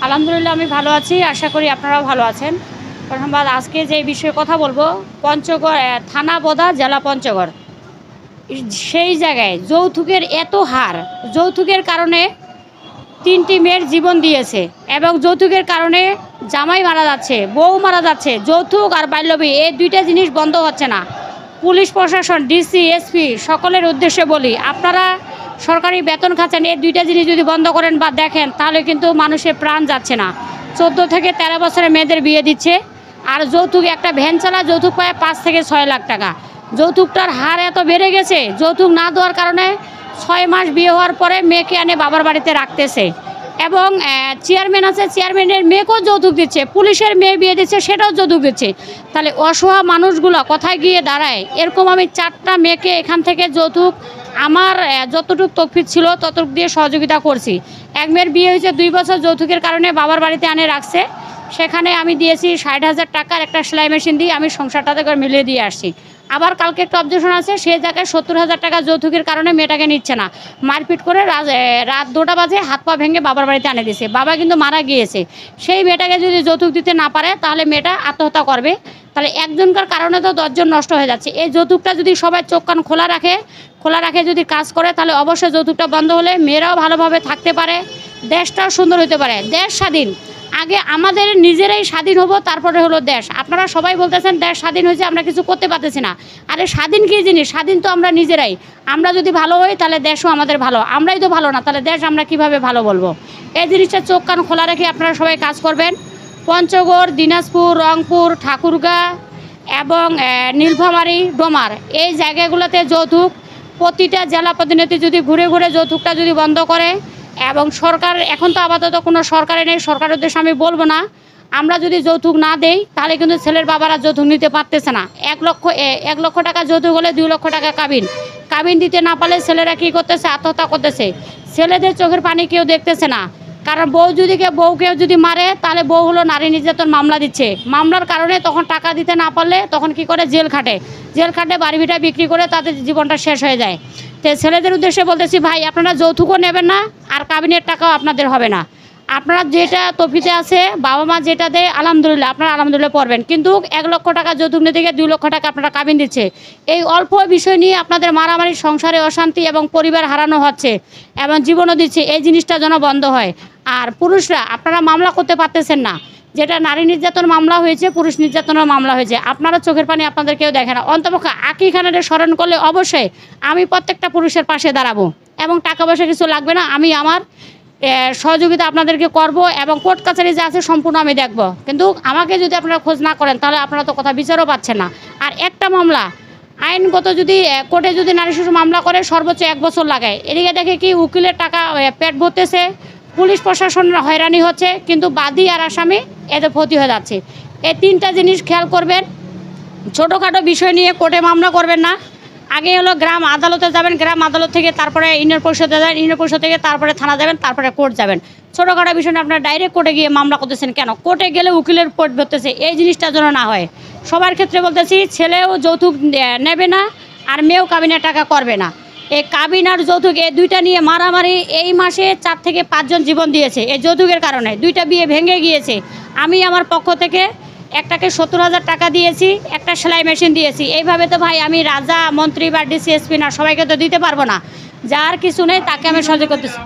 আলহামদুলিল্লাহ আমি ভালো আছি, আশা করি আপনারাও ভালো আছেন। প্রথমবার আজকে যে বিষয়ে কথা বলবো, পঞ্চগড় থানা বোদা, জেলা পঞ্চগড়। সেই জায়গায় যৌতুকের এত হার, যৌতুকের কারণে 3টি মেয়ের জীবন দিয়েছে এবং যৌতুকের কারণে জামাই মারা যাচ্ছে, বউ মারা যাচ্ছে। যৌতুক আর বাল্যবিয়ে এই দুইটা জিনিস বন্ধ হচ্ছে না। পুলিশ প্রশাসন, ডিসি, এসপি সকলের উদ্দেশ্যে বলি, আপনারা সরকারি বেতন খাচ্ছেন, এই দুইটা জিনিস যদি বন্ধ করেন বা দেখেন, তাহলে কিন্তু মানুষের প্রাণ যাচ্ছে না। 14 থেকে 13 বছরের মেয়েদের বিয়ে দিচ্ছে, আর যৌতুক একটা ভ্যান চালা যৌতুক পায় 5 থেকে 6 লাখ টাকা। যৌতুকটার হার এত বেড়ে গেছে, যৌতুক না দেওয়ার কারণে 6 মাস বিয়ে হওয়ার পরে মেয়েকে এনে বাবার বাড়িতে রাখতেছে। এবং চেয়ারম্যান আছে, চেয়ারম্যানের মেয়েকেও যৌতুক দিচ্ছে, পুলিশের মেয়ে বিয়ে দিচ্ছে, সেটাও যৌতুক দিচ্ছে। তাহলে অসহায় মানুষগুলো কোথায় গিয়ে দাঁড়ায়? এরকম আমি 4টা মেয়েকে এখান থেকে যৌতুক আমার যতটুকু তৌফিক ছিল ততটুকু দিয়ে সহযোগিতা করছি। এক মেয়ের বিয়ে হয়েছে 2 বছর, যৌতুকের কারণে বাবার বাড়িতে আনে রাখছে। সেখানে আমি দিয়েছি 60,000 টাকার একটা সেলাই মেশিন দিয়ে আমি সংসারটাতে করে মিলিয়ে দিয়ে আসছি। আবার কালকে একটা অবজেকশন আছে, সেই জায়গায় 70,000 টাকা যৌতুকের কারণে মেয়েটাকে নিচ্ছে না, মারপিট করে রাত 2টা বাজে হাত পা ভেঙে বাবার বাড়িতে আনে দিয়েছে। বাবা কিন্তু মারা গিয়েছে। সেই মেয়েটাকে যদি যৌতুক দিতে না পারে, তাহলে মেয়েটা আত্মহত্যা করবে। তাহলে একজনকার কারণে তো 10 জন নষ্ট হয়ে যাচ্ছে। এই যৌতুকটা যদি সবাই চোখ কান খোলা রাখে যদি কাজ করে, তাহলে অবশ্যই যৌতুকটা বন্ধ হলে মেয়েরাও ভালোভাবে থাকতে পারে, দেশটাও সুন্দর হতে পারে। দেশ স্বাধীন, আগে আমাদের নিজেরাই স্বাধীন হব, তারপরে হলো দেশ। আপনারা সবাই বলতেছেন দেশ স্বাধীন হয়েছে, আমরা কিছু করতে পারতেছি না। আরে স্বাধীন কী জিনিস? স্বাধীন তো আমরা নিজেরাই। আমরা যদি ভালো হই, তাহলে দেশও আমাদের ভালো। আমরাই তো ভালো না, তাহলে দেশ আমরা কিভাবে ভালো বলবো? এই জিনিসটা চোখ কান খোলা রেখে আপনারা সবাই কাজ করবেন। পঞ্চগড়, দিনাজপুর, রংপুর, ঠাকুরগাঁ এবং নীলফামারী, ডোমার, এই জায়গাগুলোতে যৌতুক প্রতিটা জেলা প্রতিনিধি যদি ঘুরে ঘুরে যৌতুকটা যদি বন্ধ করে, এবং সরকার, এখন তো আপাতত কোনো সরকারে নেই, সরকারের উদ্দেশ্যে আমি বলবো না, আমরা যদি যৌতুক না দেই, তাহলে কিন্তু ছেলের বাবারা যৌতুক নিতে পারতেছে না। 1 লক্ষ টাকা যৌতুক হলে 2 লক্ষ টাকা কাবিন দিতে না পারলে ছেলেরা কী করতেছে? আত্মহত্যা করতেছে। ছেলেদের চোখের পানি কেউ দেখতেছে না, কারণ বউকেও যদি মারে, তাহলে বউ হলো নারী নির্যাতন মামলা দিচ্ছে। মামলার কারণে তখন টাকা দিতে না পারলে তখন কি করে? জেল খাটে, বাড়ি ভিটা বিক্রি করে তাদের জীবনটা শেষ হয়ে যায়। তো ছেলেদের উদ্দেশ্যে বলতেছি, ভাই আপনারা যৌতুকও নেবেন না, আর কাবিনের টাকাও আপনাদের হবে না। আপনারা যেটা তফিতে আছে, বাবা মা যেটা দেয় আলহামদুলিল্লাহ, আপনারা আলহামদুলিল্লাহ পড়বেন। কিন্তু 1 লক্ষ টাকা যৌতুক নিতে গিয়ে 2 লক্ষ টাকা আপনারা কাবিন দিচ্ছে। এই অল্প বিষয় নিয়ে আপনাদের মারামারি, সংসারে অশান্তি এবং পরিবার হারানো হচ্ছে এবং জীবনও দিচ্ছে। এই জিনিসটা যেন বন্ধ হয়। আর পুরুষরা, আপনারা মামলা করতে পারতেছেন না, যেটা নারী নির্যাতন মামলা হয়েছে, পুরুষ নির্যাতনের মামলা হয়েছে, আপনারা চোখের পানি আপনাদের কেউ দেখে না। অন্তপক্ষে আঁকি খানের স্মরণ করলে অবশ্যই আমি প্রত্যেকটা পুরুষের পাশে দাঁড়াবো, এবং টাকা পয়সা কিছু লাগবে না। আমি আমার সহযোগিতা আপনাদেরকে করব, এবং কোর্ট কাছারি যা আছে সম্পূর্ণ আমি দেখব। কিন্তু আমাকে যদি আপনারা খোঁজ না করেন, তাহলে আপনারা তো কথা বিচারও পাচ্ছেন না। আর একটা মামলা আইনগত যদি কোর্টে যদি নারী শিশু মামলা করে, সর্বোচ্চ 1 বছর লাগায়। এদিকে দেখে কি উকিলের টাকা পেট ভরতেছে, পুলিশ প্রশাসন হয়রানি হচ্ছে, কিন্তু বাদী আর আসামি এতে ক্ষতি হয়ে যাচ্ছে। এই 3টা জিনিস খেয়াল করবেন। ছোটোখাটো বিষয় নিয়ে কোর্টে মামলা করবেন না। আগে হলো গ্রাম আদালতে যাবেন, গ্রাম আদালত থেকে তারপরে ইউনিয়ন পরিষদে যাবেন, ইউনিয়ন পরিষদ থেকে তারপরে থানা যাবেন, তারপরে কোর্ট যাবেন। ছোটোখাটো বিষয় নিয়ে আপনারা ডাইরেক্ট কোর্টে গিয়ে মামলা করতেছেন কেন? কোর্টে গেলে উকিলের পেট ভরতেছে, এই জিনিসটা যেন না হয়। সবার ক্ষেত্রে বলতেছি, ছেলেও যৌতুক নেবে না, আর মেয়েও কাবিনের টাকা করবে না। এই কাবিন আর যৌতুক, এই দুইটা নিয়ে মারামারি। এই মাসে 4 থেকে 5 জন জীবন দিয়েছে এই যৌতুকের কারণে। 2টা বিয়ে ভেঙে গিয়েছে। আমি আমার পক্ষ থেকে একটাকে 70,000 টাকা দিয়েছি, একটা সেলাই মেশিন দিয়েছি। এইভাবে তো ভাই আমি রাজা, মন্ত্রী বা ডিসিএসপি না, সবাইকে তো দিতে পারবো না। যার কিছু নেই তাকে আমি সহযোগ করতেছি।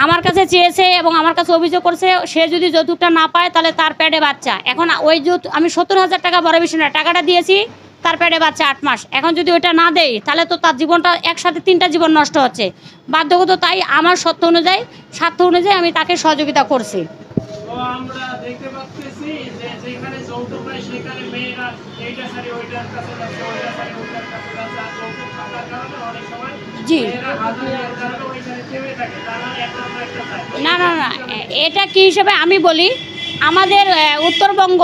আমার কাছে চেয়েছে এবং আমার কাছে অভিযোগ করছে, সে যদি যৌতুকটা না পায়, তাহলে তার পেটে বাচ্চা। এখন ওই আমি 70,000 টাকা বড় বিষয় না, টাকাটা দিয়েছি, তার পেটে বাচ্চা 8 মাস। এখন যদি ওইটা না দেই, তাহলে তো তার জীবনটা একসাথে 3টা জীবন নষ্ট হচ্ছে। বাধ্যগত তাই আমার স্বার্থ অনুযায়ী আমি তাকে সহযোগিতা করছি। আমরা দেখতে পাচ্ছি যে যেখানে যৌতুক নাই, সেখানে মেয়েরা এইটা সারি ওইটার কাছে যাচ্ছে, ওইটা সারি ওইটার কাছে যাচ্ছে। আর যৌতুক থাকার কারণে অনেক সময় মেয়েরা হাজারের কারণে ওইখানে থেমে থাকে। তার মানে একটা না, এটা কি হিসেবে আমি বলি, আমাদের উত্তরবঙ্গ,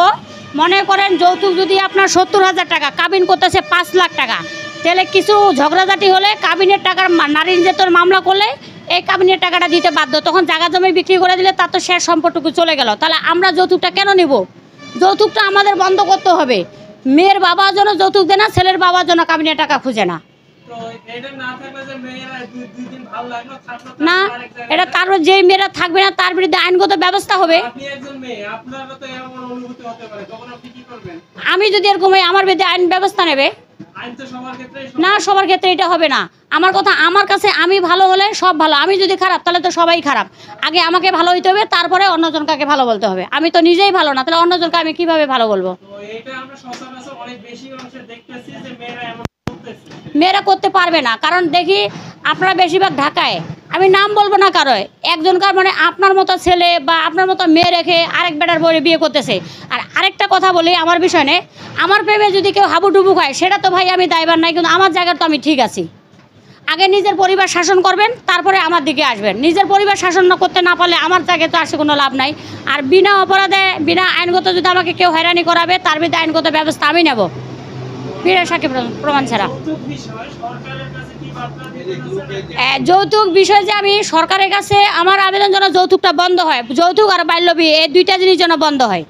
মনে করেন যৌতুক যদি আপনার 70,000 টাকা, কাবিন করতেছে 5 লাখ টাকা, তাহলে কিছু ঝগড়াঝাটি হলে কাবিনের টাকার নারী নির্যাতন মামলা করলে এই কাবিনের টাকাটা দিতে বাধ্য। তখন জায়গা জমি বিক্রি করে দিলে তার তো শেষ সম্পর্কটুকু চলে গেল। তাহলে আমরা যৌতুকটা কেন নিব? যৌতুকটা আমাদের বন্ধ করতে হবে। মেয়ের বাবা যেন যৌতুক দেয় না, ছেলের বাবা যেন কাবিনের টাকা খুঁজে না। তো এটা না থাকলে যে মেয়েরা দুই দিন ভালো লাগলো থাকলো না, আরেক জায়গায় এটা কারোর যেই মেয়েরা থাকবে না তার বিরুদ্ধে আইনগত ব্যবস্থা হবে। আপনি একজন মেয়ে, আপনারও তো এমন অনুভূতি হতে পারে, তখন আপনি কি করবেন? আমি যদি এরকম হয় আমার বিরুদ্ধে আইন ব্যবস্থা নেবে। আইন তো সবার ক্ষেত্রেই না, সবার ক্ষেত্রে এটা হবে না। আমার কথা, আমার কাছে আমি ভালো হলে সব ভালো, আমি যদি খারাপ তাহলে তো সবাই খারাপ। আগে আমাকে ভালো হইতে হবে, তারপরে অন্যজনকে ভালো বলতে হবে। আমি তো নিজেই ভালো না, তাহলে অন্যজনকে আমি কিভাবে ভালো বলবো? তো এটা আমরা সচরাচর অনেক বেশি অংশে দেখতেছি যে মেয়েরা এমন করতেছে। মেয়েরা করতে পারবে না, কারণ দেখি আপনারা বেশিরভাগ ঢাকায়, আমি নাম বলবো না কারো, একজনকার মানে আপনার মতো ছেলে বা আপনার মতো মেয়ে রেখে আরেক বেটার বউরে বিয়ে করতেছে। আর আরেকটা কথা বলি আমার বিষয় নিয়ে, আমার প্রেমে যদি কেউ হাবুডুবু খায় সেটা তো ভাই আমি দায়বার নাই, কিন্তু আমার জায়গায় তো আমি ঠিক আছি। আগে নিজের পরিবার শাসন করবেন, তারপরে আমার দিকে আসবেন। নিজের পরিবার শাসন না করতে না পারলে আমার জায়গায় তো আসে কোনো লাভ নাই। আর বিনা অপরাধে বিনা আইনগত যদি আমাকে কেউ হয়রানি করাবে, তার বিরুদ্ধে আইনগত ব্যবস্থা আমি নেব, বিনা সাক্ষী প্রমাণ ছাড়া। যৌতুক বিষয় সরকারের কাছে কি বার্তা দিবেন? যৌতুক বিষয় যে আমি সরকারের কাছে আমার আবেদন যেন যৌতুকটা বন্ধ হয়, যৌতুক আর বাল্য বিয়ে এই দুইটা জিনিস যেন বন্ধ হয়।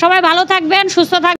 সবাই ভালো থাকবেন, সুস্থ থাকবেন।